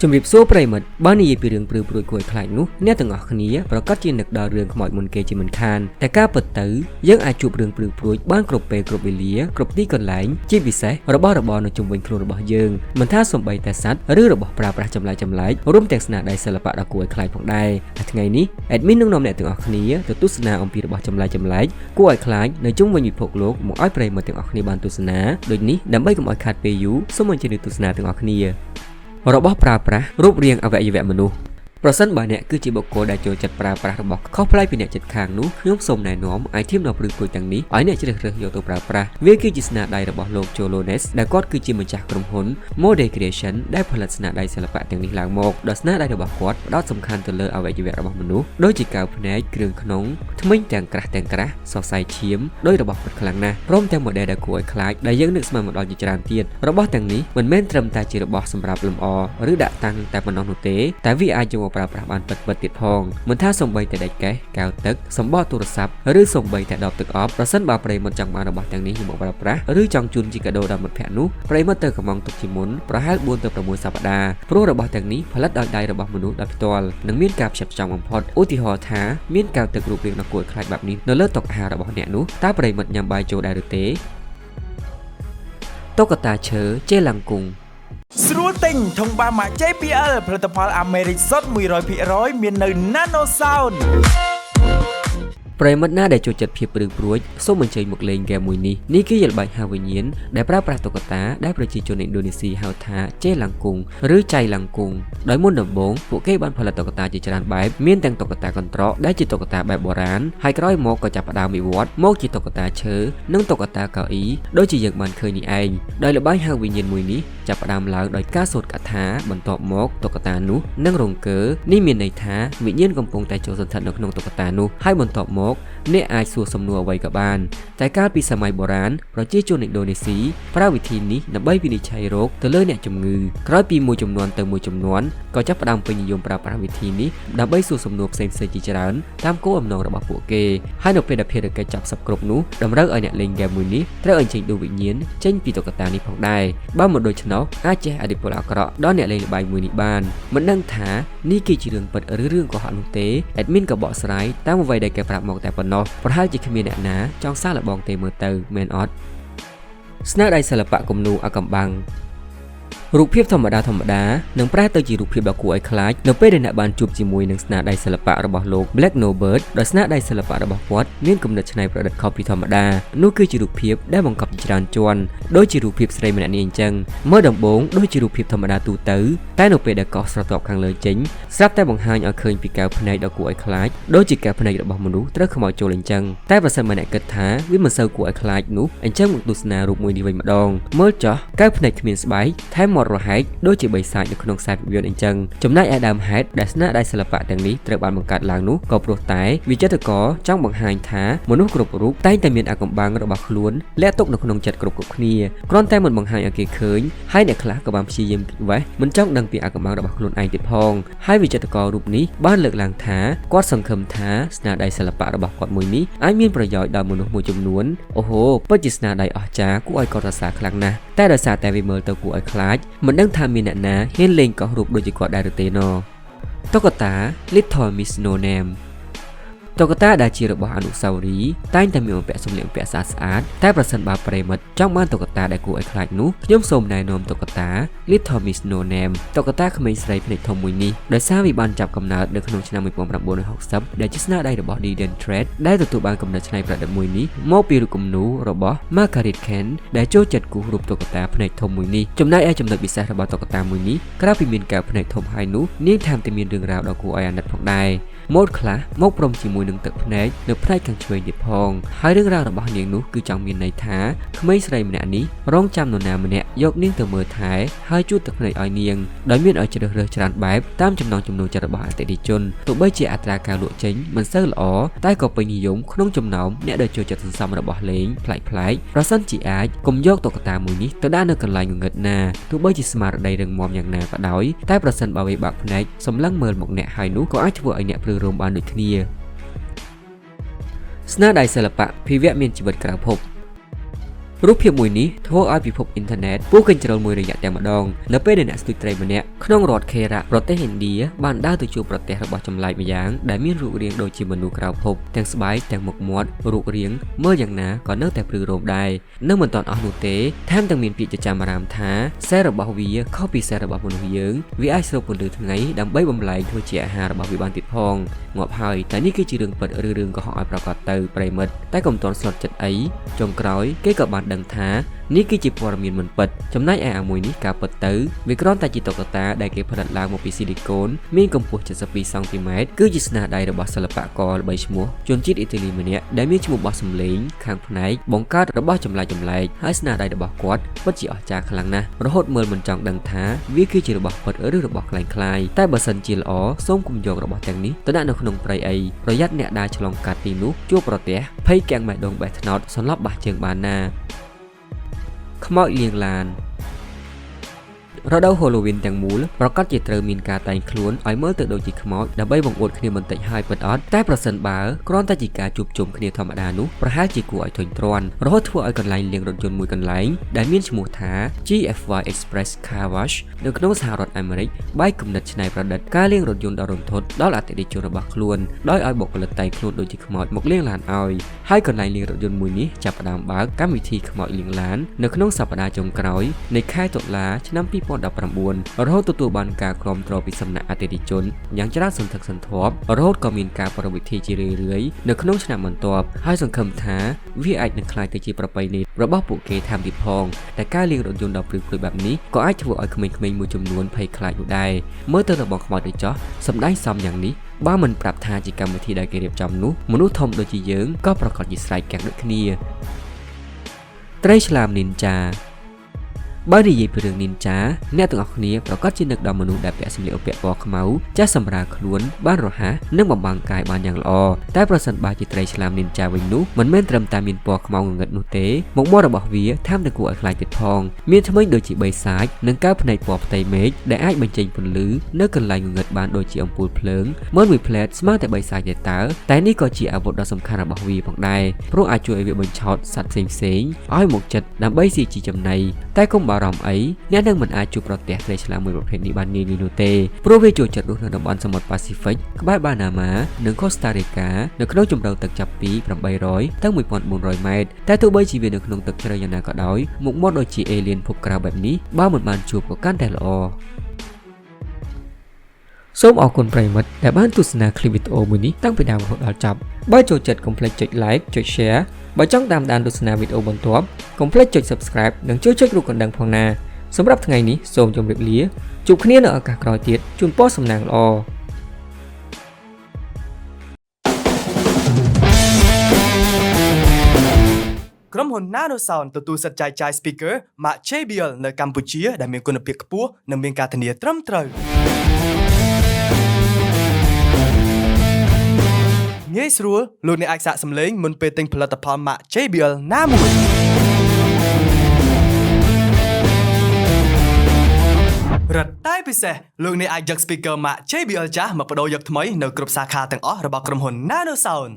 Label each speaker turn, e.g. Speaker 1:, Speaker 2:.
Speaker 1: ជំរាបសួរប្រិមិត្តបាននិយាយពីរឿងព្រឺព្រួយគួរឲ្យខ្លាចនោះអ្នកទាំងអស់គ្នាប្រកាសជានឹកដល់រឿងខ្មោចមុនគេជាមិនខានតែការពិតទៅយើងអាចជួបរឿងព្រឺព្រួយបានគ្រប់ពេលគ្រប់វេលាគ្រប់ទីកន្លែងជាពិសេសរបស់របរនៅជុំវិញខ្លួនរបស់យើងមិនថាសូម្បីតែសត្វឬរបស់ប្រើប្រាស់ចម្លែករួមទាំងស្នាដៃសិល្បៈដ៏គួរឲ្យខ្លាចផងដែរតែថ្ងៃនេះ admin នឹងនាំអ្នកទាំងអស់គ្នាទៅទស្សនាអំពីរបស់ចម្លែកគួរឲ្យខ្លាចនៅជុំវិញពិភពលោកមកឲ្យប្រិមិត្តទាំងអស់គ្នាបានទស្សនាដូចនេះដើម្បីកុំឲ្យខាតពេលយូរសូមអញ្ជើញទស្សនាទាំងអស់គ្នារបស់ប្រើប្រាស់រូបរាងអវយវៈមនុស្សប្រសិនបើអ្នកគឺជាបុគ្គលដែលចូលចិត្តប្រើប្រាស់របស់ខុសប្លែកពីអ្នកជិតខាងនោះខ្ញុំសូមណែនាំអាយធៀមដ៏ព្រឺព្រួយទាំងនេះឲ្យអ្នកជ្រើសរើសយកទៅប្រើប្រាស់វាគឺជាស្នាដៃរបស់លោក Jolones ដែលគាត់គឺជាម្ចាស់ក្រុមហ៊ុន Model Creation ដែលផលិតស្នាដៃសិល្បៈទាំងនេះឡើងមកដោយស្នាដៃរបស់គាត់ផ្ដោតសំខាន់ទៅលើអវយវៈរបស់មនុស្សដូចជាកៅភ្នែកគ្រឿងក្នុងធ្មេញទាំងក្រាស់សរសៃឈាមដោយរបស់ពិតខ្លាំងណាស់ព្រមទាំង model ដែលគួរឲ្យខ្លាចដែលយើងនឹកស្មានមកដល់ជាច្រើនទៀតរបស់ទាំងនេះមិនមែនត្រឹមតែជារបស់សម្រាប់លម្អឬដាក់តាំងតែប៉ុណ្ណោះនោះទេតែវាអាចយកមកប្រើប្រាស់បានពិតទៀតផងមិនថាសំបីតែដេកកេះកៅទឹកសម្បកទូរស័ព្ទឬសំបីតែដបទឹកអប់ប្រសិនបើប្រិមិត្តចង់បានរបស់ទាំងនេះមកប្រើប្រាស់ឬចង់ជូនជាកាដូដល់មិត្តភក្តិនោះប្រិមិត្តត្រូវកំងទុកជាមុនប្រហែល4ទៅ6សប្តាហ៍ព្រោះរបស់ទាំងនេះផលិតដោយដៃរបស់មនុស្សដោយផ្ទាល់និងមានការផ្ចិតផ្ចង់បំផុតឧទាហរណ៍ថាមានកៅទឹករូបរាងដ៏គួរឲ្យខ្លាចបែបនេះនៅលើតុអាហាររបស់អ្នកនោះតើប្រិមិត្តញ៉ាំបាយចូលដែរឬទេតុក្កតាឈើជេឡង់គង់ស
Speaker 2: ្រួលទិញធុងបាម៉ា JPL ផលិតផលអាមេរិកសុទ្ធ 100% មាននៅ Nano Sound
Speaker 1: ប្រិមិត្តណាដែលចូលចិត្តភាពព្រឺព្រួយសូមអញ្ជើញមកលេងហ្គេមមួយនេះគឺយល់បាញ់ហាវិញ្ញាណដែលប្រើប្រាស់តុក្កតាដែលប្រជាជនឥណ្ឌូនេស៊ីហៅថាជេឡង់គង់ឬចៃឡង់គង់ដោយមុនដំបូងពួកគេបានផលិតតុក្កតាជាច្រើនបែបមានទាំងតុក្កតាកន្ត្រកដែលជាតុក្កតាបែបបុរាណហើយក្រោយមកក៏ចាប់ផ្ដើមវិវត្តមកជាតុក្កតាឈើនិងតុក្កតាកៅអ៊ីដូចជាយើងបានឃើញនេះឯងដោយល្បែងហាវិញ្ញាណមួយនេះចាប់ផ្ដើមឡើងដោយការសូត្រកថាបន្ទាប់មកតុក្កតានោះនឹងរង្គើនេះមានន័យថាវិញ្ញាណកំពុងតែចូលសន្ធិដ្ឋនៅក្នុងតុក្កតានោះហើយបន្ទាប់មកអ្នកអាចសួរសំណួរអ្វីក៏បានតែកាលពីសម័យបុរាណប្រជាជនឥណ្ឌូនេស៊ីប្រើវិធីនេះដើម្បីវិនិច្ឆ័យរោគទៅលើអ្នកជំងឺក្រោយពីមួយចំនួនទៅមួយចំនួនក៏ចាប់ផ្ដើមពេញនិយមប្រើប្រាស់វិធីនេះដើម្បីសួរសំណួរផ្សេងៗជាច្រើនតាមគោលបំណងរបស់ពួកគេហើយនៅពេលដែលភារកិច្ចចាប់សពគ្រប់នោះតម្រូវឲ្យអ្នកលេងហ្គេមមួយនេះត្រូវអញ្ជើញដួងវិញ្ញាណចេញពីតុក្កតានេះផងដែរបើមិនដូច្នោះអាចជះឥទ្ធិពលអាក្រក់ដល់អ្នកលេងល្បែងមួយនេះបានមិនដឹងថានេះគឺជារឿងពិតឬរឿងកុហកនោះទេ admin ក៏បកស្រាយតាមអ្វីដែលគេប្រាប់មកតែប៉ុណ្ណោះប្រហែលជាគ្មានអ្នកណាចង់សាកល្បងទេមើលទៅមែនអត់ស្នាដៃសិល្បៈគំនូរអាកំបាំងរូបភាពធម្មតានឹងប្រែទៅជារូបភាពដ៏គួរឲ្យខ្លាចនៅពេលដែលអ្នកបានជួបជាមួយនឹងស្នាដៃសិល្បៈរបស់លោក Black Nobert ដោយស្នាដៃសិល្បៈរបស់គាត់មានគំនិតច្នៃប្រឌិតខុសពីធម្មតានោះគឺជារូបភាពដែលបង្កប់ជាច្រើនជាន់ដូចជារូបភាពស្រីម្នាក់នេះអញ្ចឹងមើលដំបូងដូចជារូបភាពធម្មតាទូទៅតែនៅពេលដែលកោះស្រទាប់ខាងលើចេញស្រាប់តែបង្ហាញឲ្យឃើញពីកែវភ្នែកដ៏គួរឲ្យខ្លាចដូចជាកែវភ្នែករបស់មនុស្សត្រូវខ្មោចចូលអញ្ចឹងតែប្រសិនបើអ្នកគិតថាវាមិនសូវគួរឲ្យខ្លាចនោះអញ្ចឹងមកទស្សនារូបមួយនេះវិញម្ដងមើលចោះកែវភ្នែកគ្មានស្បែកថែមមាត់រហែកដូចជាបីសាច់នៅក្នុងខ្សែភាពយន្តអញ្ចឹងចំណែកឯដើមហេតុដែលស្នាដៃសិល្បៈទាំងនេះត្រូវបានបង្កើតឡើងនោះក៏ព្រោះតែវិចិត្រករចង់បង្ហាញថាមនុស្សគ្រប់រូបតែងតែមានអាកំបាំងរបស់ខ្លួនលាក់ទុកនៅក្នុងចិត្តគ្រប់គ្នាគ្រាន់តែមិនបង្ហាញឲ្យគេឃើញហើយអ្នកខ្លះក៏បានព្យាយាមគិតវេះមិនចង់ដឹងពីអាកំបាំងរបស់ខ្លួនឯងទៀតផងហើយវិចិត្រកររូបនេះបានលើកឡើងថាគាត់សង្ឃឹមថាស្នាដៃសិល្បៈរបស់គាត់មួយនេះអាចមានប្រយោជន៍ដល់មនុស្សមួយចំនួនអូហូពិតជាស្នាដៃអស្ចារ្យគួរឲ្យកត់សរសើរខ្លាំងណាស់តែដោយសារតែវាមើលទៅគួរឲ្យខ្លាចមិនដឹងថាមានអ្នកណាហ៊ានលេងកោះរូបដូចជាគាត់ដែរឬទេណតុក្កតា Little Miss No Name តុក្កតាដែលជារបស់អនុស្សាវរីយ៍តែងតែមានបំពាក់សម្លៀកបំពាក់ស្អាតតែប្រសិនបើប្រិមិត្តចង់បានតុក្កតាដែលគួរឲ្យខ្លាចនោះខ្ញុំសូមណែនាំតុក្កតា Little Miss No Name តុក្កតាក្មេងស្រីភ្នែកធំមួយនេះដោយសារវាបានចាប់កំណើតនៅក្នុងឆ្នាំ1960ដែលជាស្នាដៃរបស់ Didion Treat ដែលទទួលបានកំណត់ច្នៃប្រឌិតមួយនេះមកពីរូបគំនូររបស់ Margaret Ken ដែលចូលចិត្តគូសរូបតុក្កតាភ្នែកធំមួយនេះចំណែកឯចំណុចពិសេសរបស់តុក្កតាមួយនេះក្រៅពីមានកែវភ្នែកធំហើយនោះនាងថែមទាំងមានរឿងរ៉ាវដ៏គួរឲ្យអាណិតផងដែរម៉ូដខ្លះមកព្រមជាមួយនឹងទឹកភ្នែកនៅផ្នែកខាងឆ្វេងទៀតផងហើយរឿងរ៉ាវរបស់នាងនោះគឺចង់មានន័យថាក្មេងស្រីម្នាក់នេះរងចាំនរណាម្នាក់យកនាងទៅមើលថែហើយជូតទឹកភ្នែកឲ្យនាងដោយមានឲ្យជ្រើសរើសច្រើនបែបតាមចំណង់ចំណូលចិត្តរបស់អតិថិជនទោះបីជាអត្រាការលក់ចេញមិនសូវល្អតែក៏ពេញនិយមក្នុងចំណោមអ្នកដែលចូលចិត្តសន្សំរបស់លេងប្លែកៗប្រសិនជាអាចកុំយកតុក្កតាមួយនេះទៅដាក់នៅកន្លែងងងឹតណាទោះបីជាស្មារតីរឹងមាំយ៉ាងណាក៏ដោយតែប្រសិនបើវាបាក់ភ្នែកសម្លឹងមើលមកអ្នកហើយនោះក៏អាចធ្វើឲ្យអ្នកព្រឺរោមបានដូចគ្នាស្នាដៃសិល្បៈភិវៈមានជីវិតក្រៅភព រូបភាពមួយនេះធ្វើឲ្យពិភពអ៊ីនធឺណិតពុះកញ្ជ្រោលមួយរយៈតែម្ដងនៅពេលដែលអ្នកស្ទូចត្រីម្នាក់ក្នុងរដ្ឋខេរ៉ាប្រទេសឥណ្ឌាបានដើរទៅជួបប្រទេសរបស់ចម្លែកម្យ៉ាងដែលមានរូបរាងដូចជាមនុស្សក្រៅភពទាំងស្បែកទាំងមុខមាត់រូបរាងមើលយ៉ាងណាក៏នៅតែព្រឺរោមដែរនៅមិនទាន់អស់នោះទេថែមទាំងមានពាក្យចចាមអារាមថាសេរបស់វាខុសពីសេរបស់មនុស្សយើងវាអាចស្រូបពន្លឺថ្ងៃដើម្បីបំលែងធ្វើជាអាហាររបស់វាបានទៀតផងងាប់ហើយតែនេះគឺជារឿងពិតឬរឿងកុហកឲ្យប្រកាសទៅប្រិមិត្តតែកុំទាន់ស្លុតចិត្តអីចុងក្រោយគេក៏បានដឹងថានេះគឺជាព័ត៌មានមិនពិតចំណែកឯអាមួយនេះការពិតទៅវាគ្រាន់តែជាតុក្កតាដែលគេផលិតឡើងមកពីស៊ីលីកូនមានកម្ពស់72សង់ទីម៉ែត្រគឺជាស្នាដៃរបស់សិល្បករល្បីឈ្មោះជនជាតិអ៊ីតាលីម្នាក់ដែលមានឈ្មោះបោះសម្លេងខាងផ្នែកបង្កើតរបស់ចម្លែកហើយស្នាដៃរបស់គាត់ពិតជាអស្ចារ្យខ្លាំងណាស់រហូតមើលមិនចង់ដឹងថាវាគឺជារបស់ពិតឬរបស់ក្លែងក្លាយតែបើសិនជាល្អសូមកុំយករបស់ទាំងនេះទៅដាក់នៅក្នុងព្រៃអីប្រយ័ត្នអ្នកដើរឆ្លងកាត់ទីនោះជួបប្រទះភ័យកាំងបេះដូងបេះថ្នោតសន្លប់បាសជើងបានណាខ្មោចលៀងឡានរដូវ Halloween ទាំងមូលប្រកាសជាត្រូវមានការតែងខ្លួនឲ្យមើលទៅដូចជាខ្មោចដើម្បីបង្អួតគ្នាបន្តិចហើយពិតអត់តែប្រសិនបើគ្រាន់តែជាការជួបជុំគ្នាធម្មតានោះប្រហែលជាគួរឲ្យធុញទ្រាន់រហូតធ្វើឲ្យកន្លែងលាងរថយន្តមួយកន្លែងដែលមានឈ្មោះថា GFY Express Car Wash នៅក្នុងសហរដ្ឋអាមេរិកបែកគំនិតច្នៃប្រឌិតការលាងរថយន្តដ៏រន្ធត់ដល់អតិថិជនរបស់ខ្លួនដោយឲ្យបុគ្គលិកតែងខ្លួនដូចជាខ្មោចមកលាងឡានឲ្យហើយកន្លែងលាងរថយន្តមួយនេះចាប់ផ្ដើមបើកកម្មវិធីខ្មោចលាងឡាននៅក្នុងសប្តាហ៍ចុងក្រោយនៃខែតុលាឆ្នាំ2019 រហូតទទួលបានការគាំទ្រពីសំណាក់អតិថិជនយ៉ាងច្រើនសន្ធឹកសន្ធាប់រហូតក៏មានការប្រវិធីជារឿយៗនៅក្នុងឆ្នាំបន្ទាប់ហើយសង្ឃឹមថាវាអាចនឹងក្លាយទៅជាប្រពៃណីរបស់ពួកគេថែមទៀតផងតែការលាងរថយន្តដ៏ព្រឺព្រួយបែបនេះក៏អាចធ្វើឲ្យក្មេងៗមួយចំនួនភ័យខ្លាចនោះដែរមើលទៅរបស់ខ្មោចទៅចោះសម្ដែងសមយ៉ាងនេះបើមិនប្រាប់ថាជាកម្មវិធីដែលគេរៀបចំនោះមនុស្សធំដូចជាយើងក៏ប្រកាសជាស្រែកកាំងដូចគ្នាត្រីឆ្លាមនីនចាបើនិយាយពីរឿងនីនចាអ្នកទាំងអស់គ្នាប្រកាសជានឹកដល់មនុស្សដែលពាក់សម្លៀកបំពាក់ពណ៌ខ្មៅចេះសម្រាលខ្លួនបានរហ័សនិងបំបាំងកាយបានយ៉ាងល្អតែប្រសិនបើជាត្រីឆ្លាមនីនចាវិញនោះមិនមែនត្រឹមតែមានពណ៌ខ្មៅងងឹតនោះទេមុខមាត់របស់វាថែមទាំងគួរឲ្យខ្លាចទៀតផងមានធ្មេញដូចជាបេសាចនិងកើភ្នែកពណ៌ផ្ទៃមេឃដែលអាចបញ្ចេញពន្លឺនៅកន្លែងងងឹតបានដូចជាអំពូលភ្លើងមើលមួយផ្លែតស្មើតែបេសាចទេតើតែនេះក៏ជាអាវុធដ៏សំខាន់របស់វាផងដែរព្រោះអាចជួយឲ្យវាបញ្ឆោតសត្វផ្សេងៗឲ្យមកចិត្តដើម្បីស៊ីជីចំណីតែកុំបារម្ភអីអ្នកនឹងមិនអាចជួបប្រទះត្រីឆ្លាមមួយប្រភេទនេះបានងាយៗនោះទេព្រោះវាចូលចិត្តរស់នៅតំបន់សមុទ្រប៉ាស៊ីហ្វិកក្បែរបាណាម៉ានិងកូស្តារីកានៅក្នុងជម្រៅទឹកចាប់ពី800ទៅ1400ម៉ែត្រតែទោះបីជាវានៅក្នុងទឹកជ្រៅយ៉ាងណាក៏ដោយមុខមាត់ដូចជាអេលៀនភពក្រៅបែបនេះបើមិនបានជួបក៏កាន់តែល្អសូមអរគុណប្រិយមិត្តដែលបានទស្សនាคลิปវីដេអូមួយនេះតាំងពីដើមរហូតដល់ចប់បើចូលចិត្តកុំភ្លេចចុច like ចុច share បើចង់តាមដានទស្សនាវីដេអូបន្ទាប់កុំភ្លេចចុច subscribe និងជួយចុចរូបកណ្ដឹងផងណាសម្រាប់ថ្ងៃនេះសូមជម្រាបលាជួបគ្នានៅឱកាសក្រោយទៀតជូនពរសំណាងល្អ
Speaker 2: ក្រុមហ៊ុន NanoSound ទទួលសិទ្ធិចែកចាយ speaker ម៉ាក JBL នៅកម្ពុជាដែលមានគុណភាពខ្ពស់និងមានការធានាត្រឹមត្រូវងាយស្រួលលោកអ្នកអាចសាកសម្លេងមុនពេលទិញផលិតផលម៉ាក JBL ណាមួយរត់តែពិសេសលោកអ្នកអាចយក speaker ម៉ាក JBL ចាស់មកបដូរយកថ្មីនៅគ្រប់សាខាទាំងអស់របស់ក្រុមហ៊ុន NanoSound